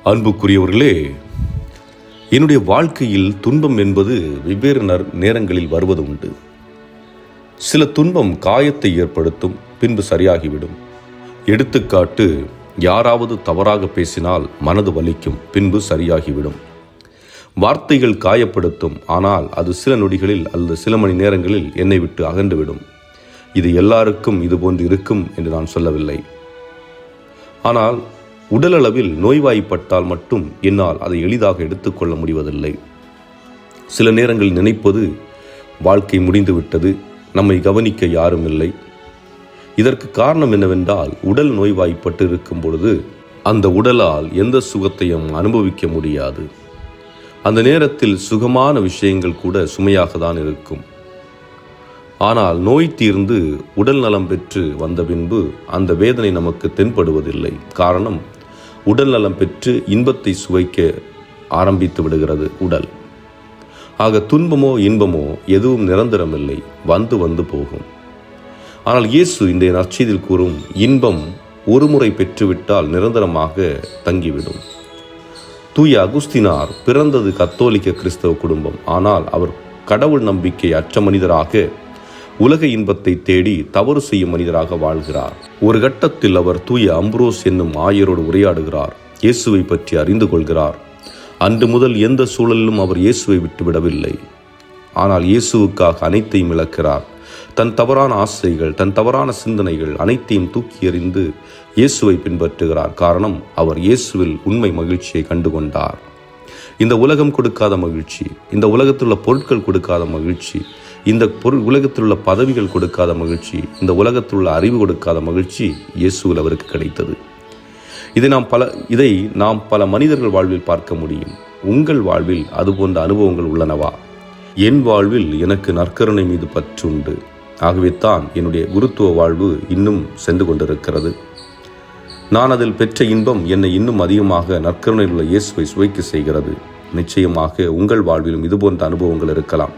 அன்புக்குரியவர்களே, என்னுடைய வாழ்க்கையில் துன்பம் என்பது வெவ்வேறு நேரங்களில் வருவது உண்டு. சில துன்பம் காயத்தை ஏற்படுத்தும், பின்பு சரியாகிவிடும். எடுத்துக்காட்டு, யாராவது தவறாக பேசினால் மனது வலிக்கும், பின்பு சரியாகிவிடும். வார்த்தைகள் காயப்படுத்தும், ஆனால் அது சில நொடிகளில் அல்லது சில மணி நேரங்களில் என்னை விட்டு அகன்றுவிடும். இது எல்லாருக்கும் இதுபோன்று இருக்கும் என்று நான் சொல்லவில்லை. ஆனால் உடலளவில் நோய்வாய்ப்பட்டால் மட்டும் என்னால் அதை எளிதாக எடுத்துக்கொள்ள முடிவதில்லை. சில நேரங்களில் நினைப்பது, வாழ்க்கை முடிந்துவிட்டது, நம்மை கவனிக்க யாரும் இல்லை. இதற்கு காரணம் என்னவென்றால், உடல் நோய்வாய்ப்பட்டு இருக்கும் பொழுது அந்த உடலால் எந்த சுகத்தையும் அனுபவிக்க முடியாது. அந்த நேரத்தில் சுகமான விஷயங்கள் கூட சுமையாக தான் இருக்கும். ஆனால் நோய் தீர்ந்து உடல் நலம் பெற்று வந்த பின்பு அந்த வேதனை நமக்கு தென்படுவதில்லை. காரணம், உடல் நலம் பெற்று இன்பத்தை சுவைக்க ஆரம்பித்து விடுகிறது உடல். ஆக துன்பமோ இன்பமோ எதுவும் நிரந்தரமில்லை, வந்து வந்து போகும். ஆனால் இயேசு இன்றைய நற்செய்தியில் கூறும் இன்பம் ஒரு முறை பெற்றுவிட்டால் நிரந்தரமாக தங்கிவிடும். தூய அகுஸ்தினார் பிறந்தது கத்தோலிக்க கிறிஸ்தவ குடும்பம். ஆனால் அவர் கடவுள் நம்பிக்கை அற்ற மனிதராக, உலக இன்பத்தை தேடி தவறு செய்யும் மனிதராக வாழ்கிறார். ஒரு கட்டத்தில் அவர் தூய அம்ப்ரோஸ் என்னும் ஆயரோடு உரையாடுகிறார். இயேசுவை பற்றி அறிந்து கொள்கிறார். அன்று முதல் எந்த சூழலிலும் அவர் இயேசுவை விட்டுவிடவில்லை. ஆனால் இயேசுவுக்காக அனைத்தையும் இழக்கிறார். தன் தவறான ஆசைகள், தன் தவறான சிந்தனைகள் அனைத்தையும் தூக்கி எறிந்து இயேசுவை பின்பற்றுகிறார். காரணம், அவர் இயேசுவில் உண்மை மகிழ்ச்சியை கண்டுகொண்டார். இந்த உலகம் கொடுக்காத மகிழ்ச்சி, இந்த உலகத்தில் உள்ள பொருட்கள் கொடுக்காத மகிழ்ச்சி, இந்த உலகத்தில் உள்ள பதவிகள் கொடுக்காத மகிழ்ச்சி, இந்த உலகத்தில் உள்ள அறிவு கொடுக்காத மகிழ்ச்சி இயேசுவில் அவருக்கு கிடைத்தது. இதை நாம் பல மனிதர்கள் வாழ்வில் பார்க்க முடியும். உங்கள் வாழ்வில் அதுபோன்ற அனுபவங்கள் உள்ளனவா? என் வாழ்வில் எனக்கு நற்கருணை மீது பற்றுண்டு. ஆகவே தான் என்னுடைய குருத்துவ வாழ்வு இன்னும் சென்று கொண்டிருக்கிறது. நான் அதில் பெற்ற இன்பம் என்னை இன்னும் அதிகமாக நற்கருணையில் உள்ள இயேசுவை சுவைக்க செய்கிறது. நிச்சயமாக உங்கள் வாழ்விலும் இதுபோன்ற அனுபவங்கள் இருக்கலாம்.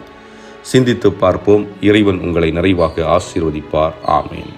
சிந்தித்து பார்ப்போம். இறைவன் உங்களை நிறைவாக ஆசீர்வதிப்பார். ஆமேன்.